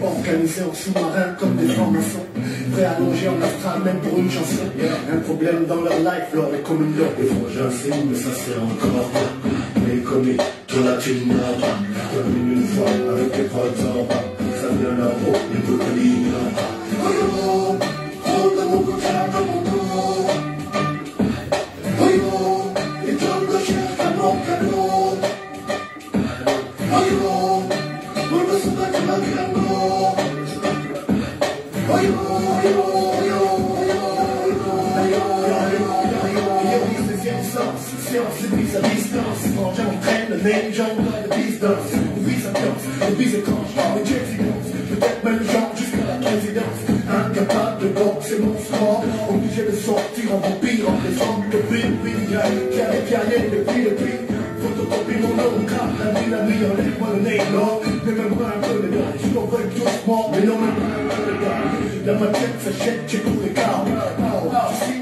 Organisés en sous-marin comme des francs-maçons, prêts à longer en astral même pour une chanson. Un problème dans leur life, l'or est comme une dot. Des fois j'insiste, mais ça c'est encore pas. Mais comme toi là tu n'as pas. Termine une fois avec tes potes en bas. Ça vient là-haut, les boucliers là-bas. Oh yo, oh dans mon côté, dans mon dos. Oh yo, les hommes de cherchent à mon cadeau. Oh yo, on ne se bat que la piano. Oh yo, oh yo, oh yo, oh yo, séance, le bise à distance. Quand j'entraîne le nez, j'envoie le bise danse. Le bise à danse, le bise étrange, les Jetsy danse. Peut-être même genre jusqu'à la présidence. Incapable de boxer mon sport. Obligé de sortir en vampire, en décembre de ville. Qui allait depuis le prix. Photocopie mon nom, car la nuit, enlève-moi le nez, non. Mais même pas un peu de gars, je t'en veux doucement, mais non, même pas un peu de gars. Dans ma tête, ça jette, j'ai tous les gars.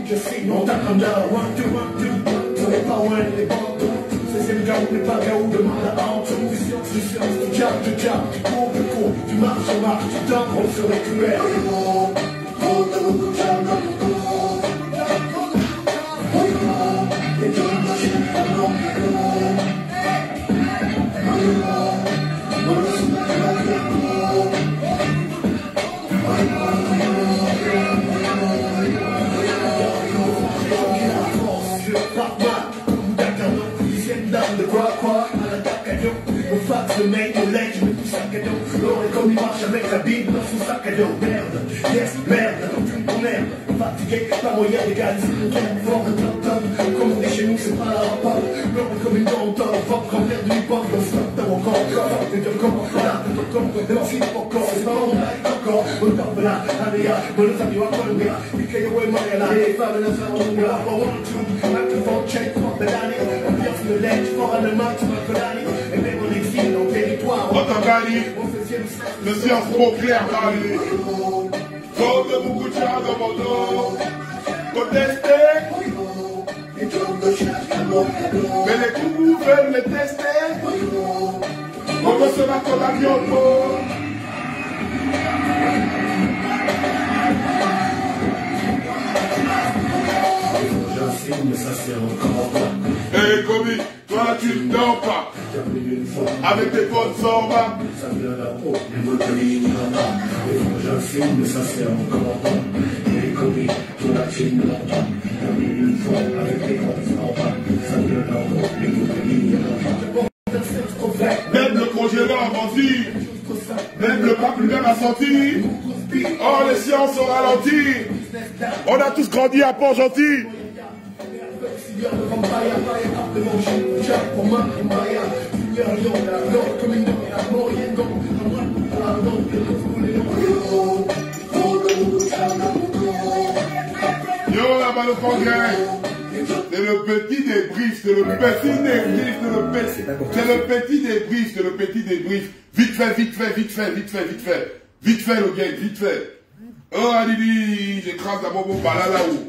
Je signe, on t'attend là. One, two, les power, les bantons. C'est le gars, on n'est pas gaou, demande à Anton. Du science, du jab, du cours, tu marches, tu dors, on serait cruel. Oh, dans mon coup, dans mon dos. Oh, les deux machines, dans mon dos. Le mec au lait, je mets tout sac à dos. L'or est comme il marche avec la Bible dans son sac à dos. Merde, yes, merde, tu me merde. Fatigué, pas moyen d'égaliser le temps. Fort de top, comme on dit chez nous, c'est pas la rapport. L'or est comme une dent, fuck, quand l'air du hip-hop, dans ce temps encore. T'es de comment, là, t'es comme, de l'ancien encore. C'est pas mon life encore. On tape là, allez, on le salut à Colombia. Il crée ouais, moi, là, les femmes, là, ça, on est là, for one, two. I'm the phone check, fuck the daddy. On vient sur le ledge, fort à le max, fuck the daddy. Et même on exile dans le territoire. Le science trop clair, Gali. Comme de beaucoup de gens dans mon dos. Contester. Mais les coups veulent les tester. On veut se battre en avion. J'insiste, mais ça c'est encore pas. Hey, Kobi, toi là tu ne dors pas. Avec tes potes sans bas. Ça vient là-haut, les boucliers là-bas. J'insiste, mais ça c'est encore pas. Hey, Kobi, toi là tu ne dors pas. Une fois avec tes potes sans bas. Ça vient là-haut, les boucliers là-bas. Même le congélateur a menti. Même le pape lui-même a senti. Oh, les sciences sont ralenties. On a tous grandi à Port-Gentil. Yo, là-bas le congrès. C'est le petit débrief, c'est le petit débrief, c'est le petit débrief, c'est le petit débrief. Vite fait, vite fait, vite fait, vite fait, vite fait. Vite fait le gang, vite fait. Oh Adili, j'écrase la bombe là-haut.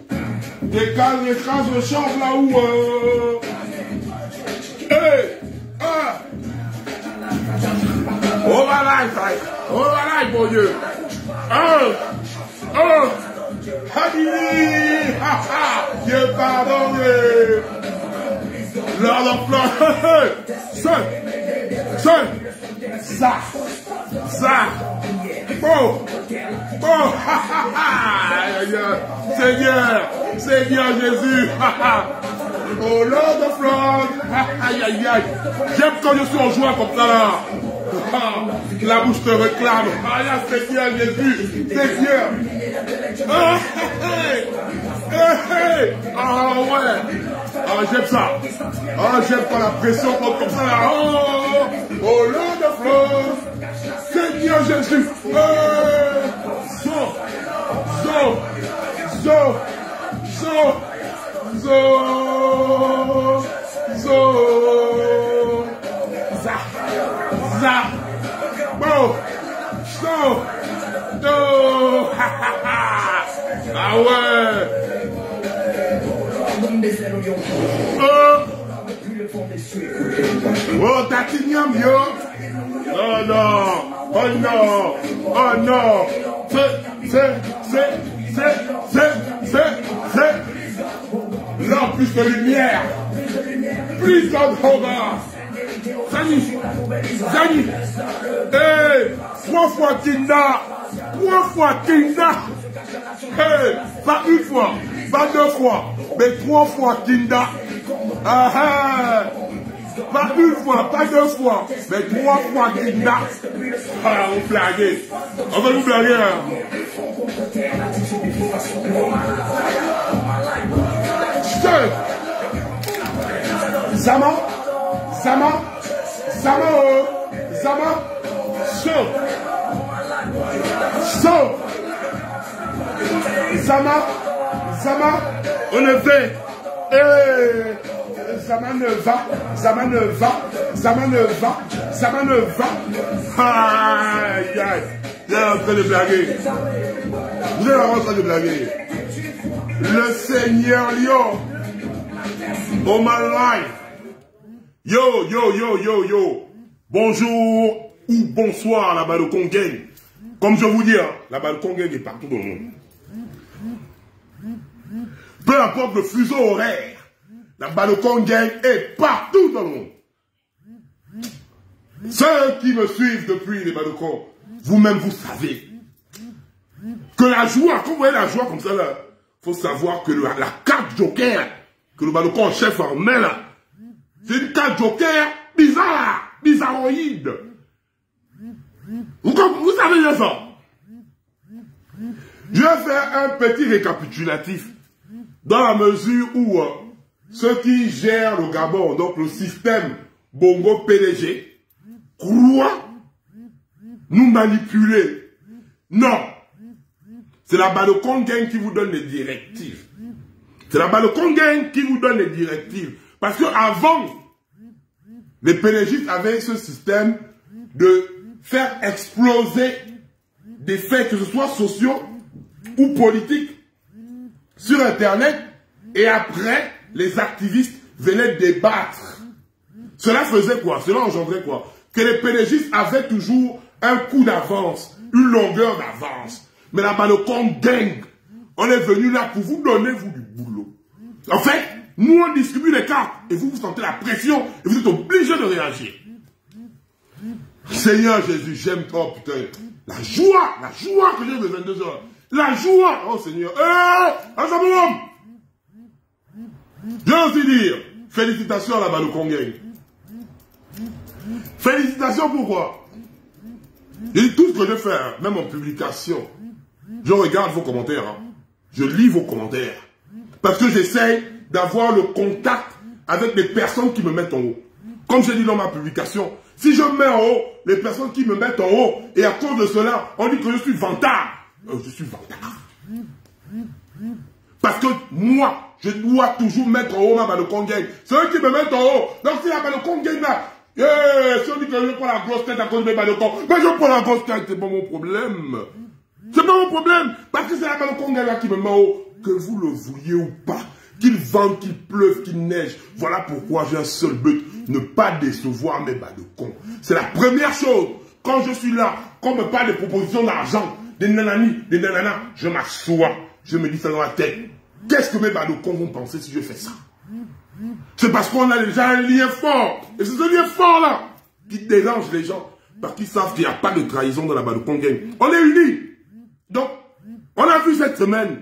J'écrase le champ là-haut. Hey! Ah! Oh my life, mon Dieu. Oh! Oh! Adili! Ha ha! Dieu pardonne! Lord of Lords! Ça! Bon! Bon! Ha ha ha! Seigneur Jésus! Ha ha! Oh Lord of Lords! Aïe aïe aïe! J'aime quand je suis en joie comme ça là! La bouche te réclame! Aïe, Seigneur Jésus! Seigneur! Ah ouais! Ah j'aime ça! Ah j'aime quand la pression monte comme ça là! Oh Lord of Lords! Seigneur Jésus! Ah ouais! Oh, Tatinium, yo! Non, non! Oh non. Oh non. C'est. Là, plus de lumière. Plus d'horreur. Zani. Hey, 3 fois Kinda. 3 fois Kinda. Hey, pas une fois, pas 2 fois, mais 3 fois Kinda. Ah ah. Pas une fois, pas 2 fois, mais 3 fois Kinda. Ah, vous blaguez. On va vous blaguer. Zama. Zama, on est fait. Zama ne va. Aïe, aïe. Vous êtes en train de blaguer. Vous êtes en train de blaguer. Le Seigneur Lion. Oh my life. Yo. Bonjour ou bonsoir la Balocon Gang. Comme je vous dis, la Balocon Gang est partout dans le monde. Peu importe le fuseau horaire, la Balocon Gang est partout dans le monde. Ceux qui me suivent depuis les Balocons, vous-même vous savez que la joie, quand vous voyez la joie comme ça, il faut savoir que la carte Joker que le Balocon chef en met là, c'est une carte Joker bizarroïde. Vous savez bien ça. Je vais faire un petit récapitulatif dans la mesure où ceux qui gèrent le Gabon, donc le système Bongo PDG, croient nous manipuler. Non. C'est la Balocon Gang qui vous donne les directives. C'est la Balocon Gang qui vous donne les directives. Parce qu'avant, les PDG avaient ce système de faire exploser des faits, que ce soit sociaux ou politiques, sur Internet, et après, les activistes venaient débattre. Cela faisait quoi? Cela engendrait quoi? Que les PDG avaient toujours un coup d'avance, une longueur d'avance. Mais la Balocon Gang, on est venu là pour vous donner, vous, du boulot. En fait, nous, on distribue les cartes, et vous sentez la pression, et vous êtes obligé de réagir. Seigneur Jésus, j'aime trop, putain. La joie que j'ai de 22 heures. La joie, oh Seigneur. Je veux aussi dire, félicitations à la Balocon Gang. Félicitations pourquoi? J'ai dit tout ce que je fais, hein, même en publication. Je regarde vos commentaires. Hein. Je lis vos commentaires. Parce que j'essaye d'avoir le contact avec les personnes qui me mettent en haut. Comme j'ai dit dans ma publication, si je mets en haut les personnes qui me mettent en haut, et à cause de cela, on dit que je suis vantard. Je suis vantard. Parce que moi, je dois toujours mettre en haut ma Balocon Gang. C'est eux qui me mettent en haut. Donc si la Balocon Gang là, si on dit que je prends la grosse tête à cause de mes Balocons, mais je prends la grosse tête, c'est pas mon problème. C'est pas mon problème. Parce que c'est la Balocon Gang là qui me met en haut. Que vous le vouliez ou pas, qu'il vente, qu'il pleuve, qu'il neige. Voilà pourquoi j'ai un seul but, ne pas décevoir mes Balocons. C'est la première chose. Quand je suis là, quand on me parle de propositions d'argent, des nanani, des nananas, je m'assois. Je me dis ça dans la tête. Qu'est-ce que mes Balocons vont penser si je fais ça? C'est parce qu'on a déjà un lien fort. Et c'est ce lien fort-là qui dérange les gens. Parce qu'ils savent qu'il n'y a pas de trahison dans la Balocon Gang. On est unis. Donc, on a vu cette semaine,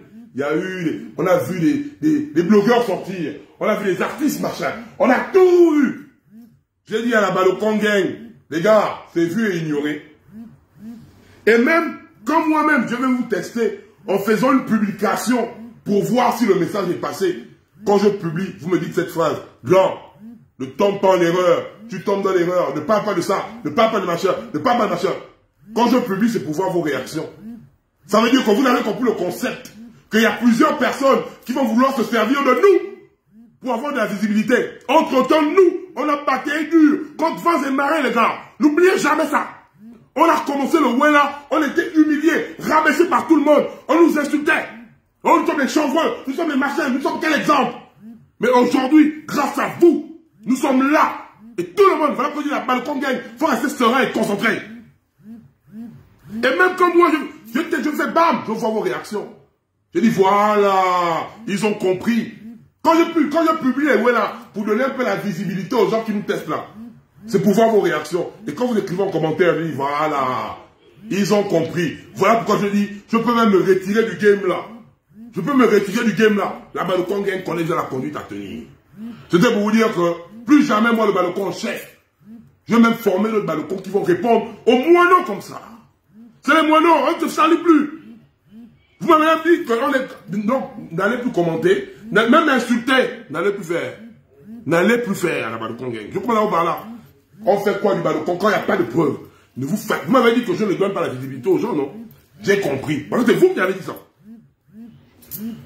on a vu les blogueurs sortir. On a vu les artistes machin. On a tout vu. J'ai dit à la Balocon Gang, les gars, c'est vu et ignoré. Et même, quand moi-même, je vais vous tester en faisant une publication pour voir si le message est passé. Quand je publie, vous me dites cette phrase. Jean, ne tombe pas en erreur. Tu tombes dans l'erreur. Ne parle pas de ça. Ne parle pas de machin. Ne parle pas de machin. Quand je publie, c'est pour voir vos réactions. Ça veut dire que vous avez compris le concept. Qu'il y a plusieurs personnes qui vont vouloir se servir de nous pour avoir de la visibilité. Entre-temps, nous, on a bataillé dur contre vents et marées, les gars. N'oubliez jamais ça. On a commencé le Wella, on était humiliés, rabaissés par tout le monde. On nous insultait. Oh, nous sommes des chanvreux, nous sommes des machins, nous sommes quel exemple? Mais aujourd'hui, grâce à vous, nous sommes là. Et tout le monde, voilà qu'on dit la Balocon Gang, il faut rester serein et concentré. Et même quand moi, je fais bam, je vois vos réactions. Je dis, voilà, ils ont compris. Quand je publie les ouais là, pour donner un peu la visibilité aux gens qui nous testent là, c'est pour voir vos réactions. Et quand vous écrivez en commentaire, je dis, voilà, ils ont compris. Voilà pourquoi je dis, je peux même me retirer du game là. Je peux me retirer du game là. La Balocon Gang connaît déjà la conduite à tenir. C'était pour vous dire que, plus jamais moi le Balocon chef. Je vais même former le Balocon qui vont répondre aux moineaux comme ça. C'est les moineaux, on ne te salue plus. Vous m'avez même dit que n'allez plus commenter, même insulter, n'allez plus faire. N'allez plus faire à la Balocon Gang. Je comprends là, là. On fait quoi du Balocon quand il n'y a pas de preuves? Ne vous faites. Vous m'avez dit que je ne donne pas la visibilité aux gens, non? J'ai compris. Parce que c'est vous qui avez dit ça.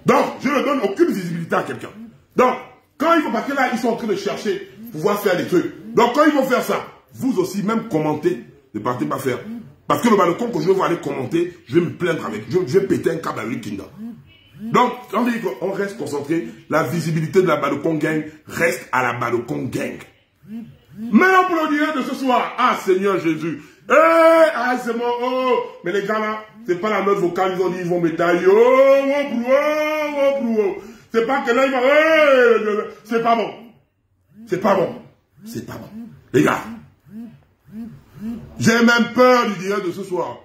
Donc, je ne donne aucune visibilité à quelqu'un. Donc, quand ils vont, parce que là, ils sont en train de chercher, pouvoir faire des trucs. Donc, quand ils vont faire ça, vous aussi, même commenter, ne partez pas faire. Parce que le Balocon, quand je vais aller commenter, je vais me plaindre avec. Je vais péter un câble avec Kinda. Donc, on dit qu'on reste concentré. La visibilité de la Balocon Gang reste à la Balocon Gang. Maintenant, pour le dire de ce soir, ah Seigneur Jésus, ah c'est mon, oh, mais les gars là, c'est pas la note vocale, ils ont dit, ils vont médailler, c'est pas que là, ils vont, c'est pas bon. C'est pas bon. C'est pas bon. Les gars, j'ai même peur du direct de ce soir.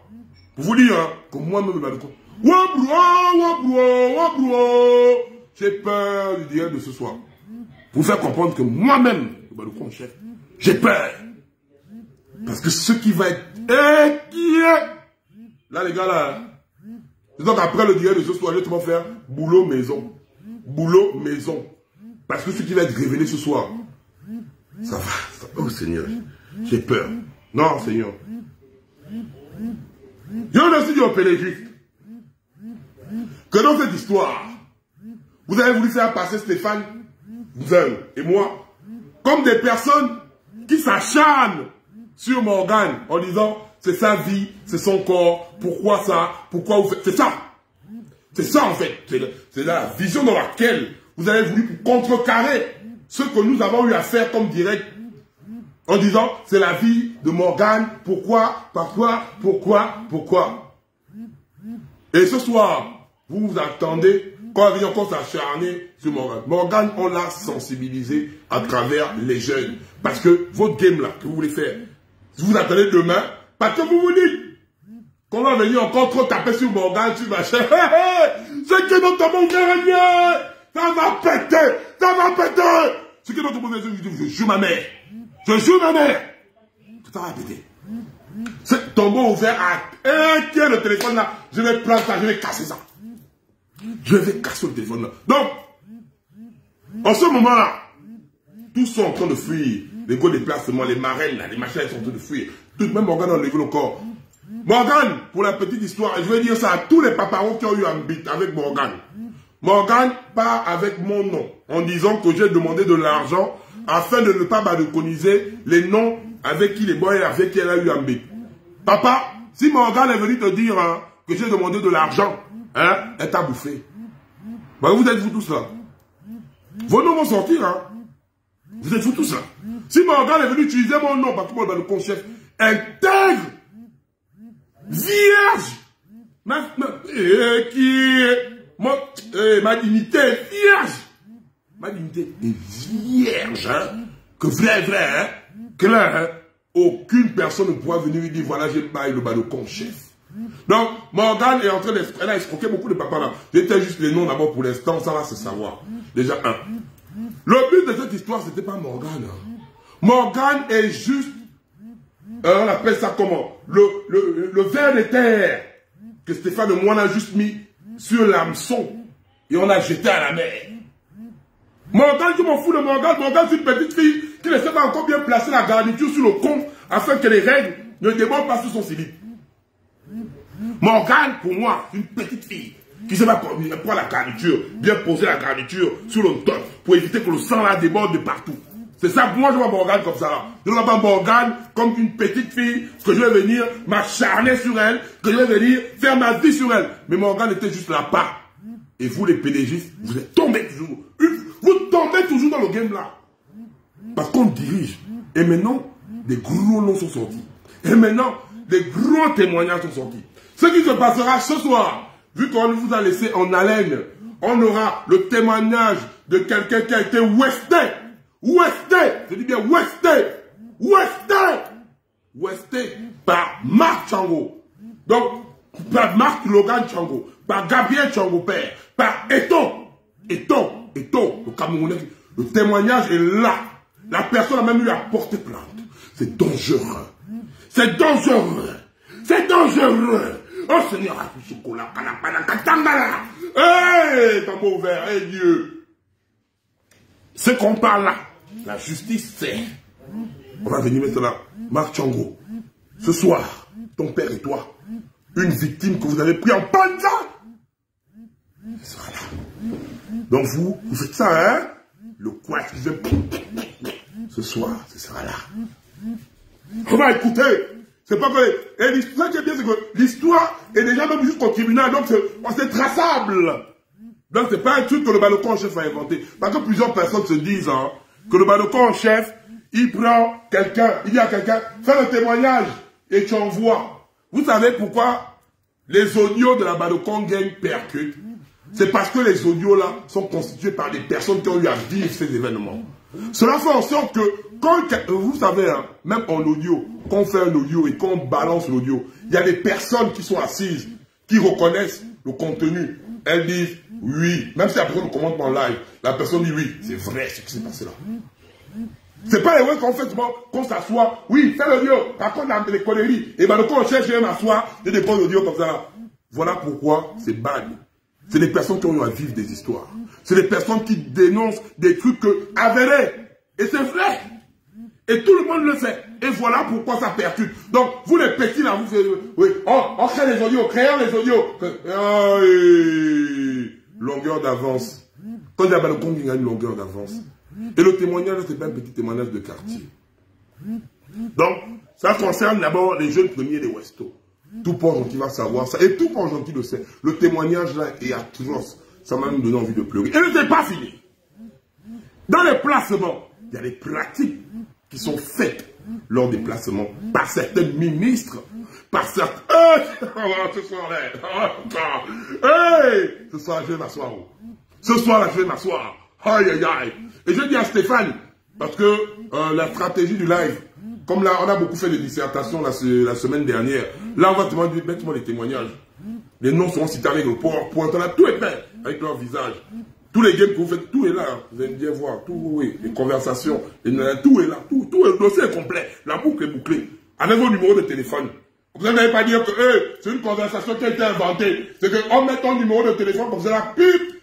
Pour vous dire, hein, que moi-même, le Balocon, j'ai peur du direct de ce soir. Pour vous faire comprendre que moi-même, le Balocon chef, j'ai peur. Parce que ce qui va être inquiet. Là, les gars, là. Donc, après le direct de ce soir, je vais tout faire boulot maison. Boulot maison. Parce que ce qui va être révélé ce soir, ça va. Oh Seigneur, j'ai peur. Non, Seigneur. Je veux aussi dire au pédégiste que dans cette histoire, vous avez voulu faire passer Stéphane, vous et moi, comme des personnes qui s'acharnent sur Morgan en disant c'est sa vie, c'est son corps, pourquoi ça, pourquoi vous faites. C'est ça. C'est ça en fait. C'est la vision dans laquelle vous avez voulu contrecarrer ce que nous avons eu à faire comme direct. En disant c'est la vie de Morgan, pourquoi. Et ce soir, vous vous attendez quand il encore s'acharner sur Morgan. Morgan, on l'a sensibilisé à travers les jeunes. Parce que votre game là, que vous voulez faire, vous attendez demain, parce que vous vous dites qu'on va venir encore trop taper sur Morgan, sur machin. C'est que notre monde est rien. Ça va péter. C'est que notre monde est rien. Je jure ma mère. Ça va péter. C'est tombeau ouvert à un tiers le téléphone là. Je vais prendre ça, je vais casser ça. Je vais casser le téléphone là. Donc, en ce moment-là, tous sont en train de fuir. Les gros déplacements, les marraines, là, les machins, ils sont en train de fuir. Tout de même, Morgan a levé le corps. Morgan, pour la petite histoire, je vais dire ça à tous les paparons qui ont eu un beat avec Morgan. Morgan part avec mon nom, en disant que j'ai demandé de l'argent afin de ne pas balconiser les noms avec qui les boys et avec qui elle a eu un beat. Papa, si Morgan est venu te dire hein, que j'ai demandé de l'argent, hein, elle t'a bouffé. Ben, vous êtes vous tous là. Vos noms vont sortir, hein. Vous êtes vous tous là. Si Morgan est venu utiliser mon nom, parce que moi, le chef intègre, vierge, ma dignité est vierge. Ma dignité est vierge, hein. Que vrai, hein. Clair, hein. Aucune personne ne pourra venir lui dire, voilà, j'ai baillé le Balocon chef. Donc, Morgan est en train d'escroquer. Elle a escroqué beaucoup de papas là. J'étais juste les noms d'abord pour l'instant, ça va se savoir. Déjà, un. Le but de cette histoire, c'était pas Morgan. Hein. Morgan est juste, on appelle ça comment? Le ver de terre que Stéphane et moi on a juste mis sur l'hameçon et on a jeté à la mer. Morgan, je m'en fous de Morgan. Morgan, c'est une petite fille qui ne sait pas encore bien placer la garniture sur le con afin que les règles ne débordent pas sur son slip. Morgan, pour moi, c'est une petite fille qui sait pas prendre la garniture, bien poser la garniture sur le top pour éviter que le sang là déborde de partout. C'est ça, pour moi je vois Morgan comme ça là. Je ne vois pas Morgan comme une petite fille que je vais venir m'acharner sur elle, que je vais venir faire ma vie sur elle. Mais Morgan était juste là-bas. Et vous les pédégistes, vous êtes tombés toujours. Vous tombez toujours dans le game là. Parce qu'on dirige. Et maintenant, des gros noms sont sortis. Et maintenant, des gros témoignages sont sortis. Ce qui se passera ce soir, vu qu'on vous a laissé en haleine, on aura le témoignage de quelqu'un qui a été westé. Je dis bien westé par Marc Tchango. Donc, par Marc Logan Tchango, par Gabriel Tchango père, par Eton, le Camerounais. Le témoignage est là. La personne a même eu à porter plainte. C'est dangereux. C'est dangereux. C'est dangereux. Oh Seigneur, hey, tambour ouvert, hey Dieu. Ce qu'on parle là, la justice, c'est. On va venir maintenant, Marc Tchango. Ce soir, ton père et toi, une victime que vous avez pris en panza, ce sera là. Donc vous faites ça, hein? Le quoi qui fait. Ce soir, ce sera là. On va écouter. C'est pas que. Et l'histoire qui est bien, c'est que l'histoire est déjà même jusqu'au tribunal, donc c'est traçable. Donc c'est pas un truc que le balcon en chef a inventé. Parce que plusieurs personnes se disent hein, que le balcon en chef, il prend quelqu'un, il dit à quelqu'un, fais le témoignage et tu envoies. Vous savez pourquoi les audios de la balcon gang percutent? C'est parce que les audios là sont constitués par des personnes qui ont eu à vivre ces événements. Cela fait en sorte que, quand, vous savez, hein, même en audio, quand on fait un audio et quand on balance l'audio, il y a des personnes qui sont assises, qui reconnaissent le contenu. Elles disent oui, même si après on commente en live, la personne dit oui, c'est vrai ce qui s'est passé là. C'est pas les ouais qu'on fait souvent, qu'on s'assoit, oui, fais l'audio, par contre dans les conneries, et ben le coup on cherche à m'asseoir, je dépose l'audio comme ça là. Voilà pourquoi c'est bad. C'est des personnes qui ont eu à vivre des histoires. C'est des personnes qui dénoncent des trucs avérés. Et c'est vrai. Et tout le monde le sait. Et voilà pourquoi ça percute. Donc, vous les petits là, vous faites... Oui, on crée les audios, créons les audios. Longueur d'avance. Quand il y a le compte, il y a une longueur d'avance. Et le témoignage, c'est pas un petit témoignage de quartier. Donc, ça concerne d'abord les jeunes premiers des Westo. Tout port gentil va savoir ça. Et tout port gentil le sait. Le témoignage là est atroce. Ça m'a même donné envie de pleurer. Et ce n'est pas fini. Dans les placements, il y a des pratiques qui sont faites lors des placements par certains ministres, par certains... ce soir là, ce soir je vais m'asseoir. Ce soir là, je vais m'asseoir. Aïe, aïe, aïe. Et je dis à Stéphane, parce que la stratégie du live, comme là, on a beaucoup fait de dissertations la semaine dernière. Là, on va te demander, mets-moi les témoignages. Les noms seront cités avec le PowerPoint. On a tout est fait avec leur visage. Tous les games que vous faites, tout est là. Vous allez bien voir. Tout, oui. Les conversations, tout est là. Tout, le dossier est complet. La boucle est bouclée. Avec vos numéros de téléphone. Vous n'allez pas dire que c'est une conversation qui a été inventée. C'est qu'on met ton numéro de téléphone comme ça, là, pip.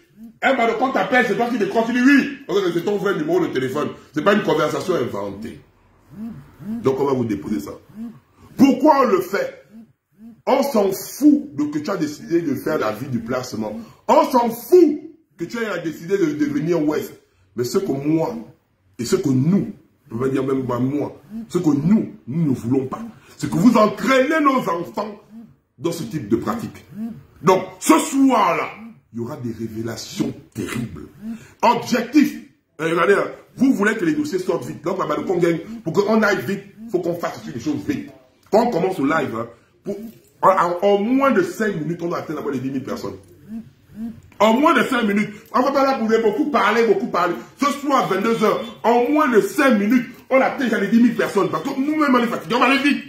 Quand t'appelles, c'est toi qui décroche. Tu dis oui. C'est ton vrai numéro de téléphone. C'est pas une conversation inventée. Donc on va vous déposer ça. Pourquoi on le fait? On s'en fout de que tu as décidé de faire la vie du placement. On s'en fout que tu aies décidé de devenir Ouest. Mais ce que moi, et ce que nous, je ne veux pas dire même pas moi, ce que nous ne voulons pas, c'est que vous entraînez nos enfants dans ce type de pratique. Donc, ce soir-là, il y aura des révélations terribles. Objectif. Regardez, vous voulez que les dossiers sortent vite. Donc, la balcon gagne. Pour qu'on aille vite, il faut qu'on fasse les choses vite. Quand on commence au live, en moins de 5 minutes, on doit atteindre d'abord les 10 000 personnes. En moins de 5 minutes. On ne va pas là pour beaucoup parler. Ce soir, 22 h, en moins de 5 minutes, on atteint déjà les 10 000 personnes. Parce que nous-mêmes, on est fatigués. On va aller vite.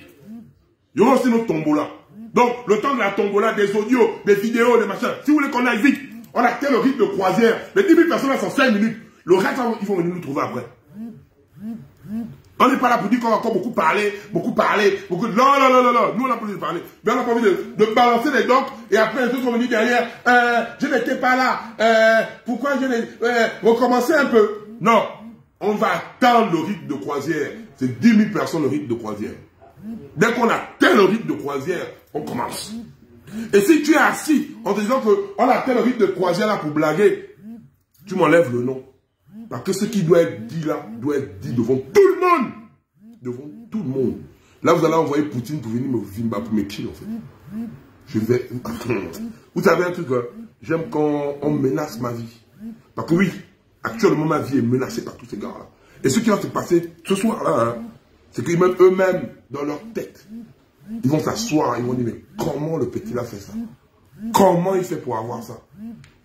Il y aura aussi notre tombola. Donc, le temps de la tombola, des audios, des vidéos, des machins. Si vous voulez qu'on aille vite, on atteint le rythme de croisière. Les 10 000 personnes, elles sont 5 minutes. Le reste, ils vont venir nous trouver après. On n'est pas là pour dire qu'on va encore beaucoup parler. Non. Nous, on n'a pas envie de parler. Mais on n'a pas envie de balancer les dents. Et après, les autres vont venir derrière. Je n'étais pas là. Pourquoi je n'ai... recommencer un peu. Non. On va atteindre le rythme de croisière. C'est 10 000 personnes le rythme de croisière. Dès qu'on atteint le rythme de croisière, on commence. Et si tu es assis en te disant qu'on atteint le rythme de croisière là pour blaguer, tu m'enlèves le nom. Parce que ce qui doit être dit là, doit être dit devant tout le monde. Devant tout le monde. Là, vous allez envoyer Poutine pour venir me filmer, pour me kill, en fait. Je vais... Vous savez un truc, j'aime quand on menace ma vie. Parce que oui, actuellement, ma vie est menacée par tous ces gars-là. Et ce qui va se passer ce soir-là, c'est qu'ils mettent eux-mêmes dans leur tête Ils vont s'asseoir, ils vont dire, mais comment le petit là fait ça? Comment il fait pour avoir ça?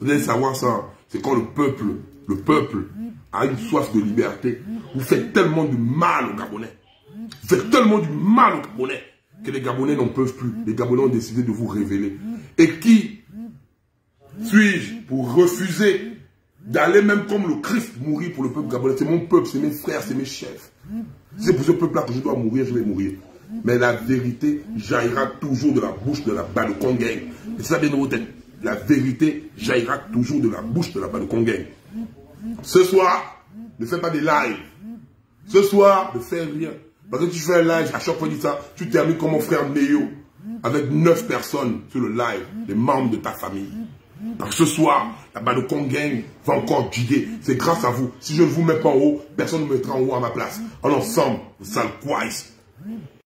Vous allez savoir ça, c'est quand le peuple a une soif de liberté. Vous faites tellement du mal aux Gabonais. Vous faites tellement du mal aux Gabonais que les Gabonais n'en peuvent plus. Les Gabonais ont décidé de vous révéler. Et qui suis-je pour refuser d'aller même comme le Christ mourir pour le peuple gabonais? C'est mon peuple, c'est mes frères, c'est mes chefs. C'est pour ce peuple-là que je dois mourir, je vais mourir. Mais la vérité jaillira toujours de la bouche de la Balukongen. Et ça bien dans vos têtes. La vérité jaillira toujours de la bouche de la Balukongen. Ce soir, ne fais pas des lives. Ce soir, ne fais rien. Parce que tu fais un live, à chaque fois que tu dis ça, tu termines comme mon frère Néo, avec 9 personnes sur le live, les membres de ta famille. Parce que ce soir, la Balukongen va encore diguer. C'est grâce à vous. Si je ne vous mets pas en haut, personne ne me mettra en haut à ma place. En ensemble, sale Christ.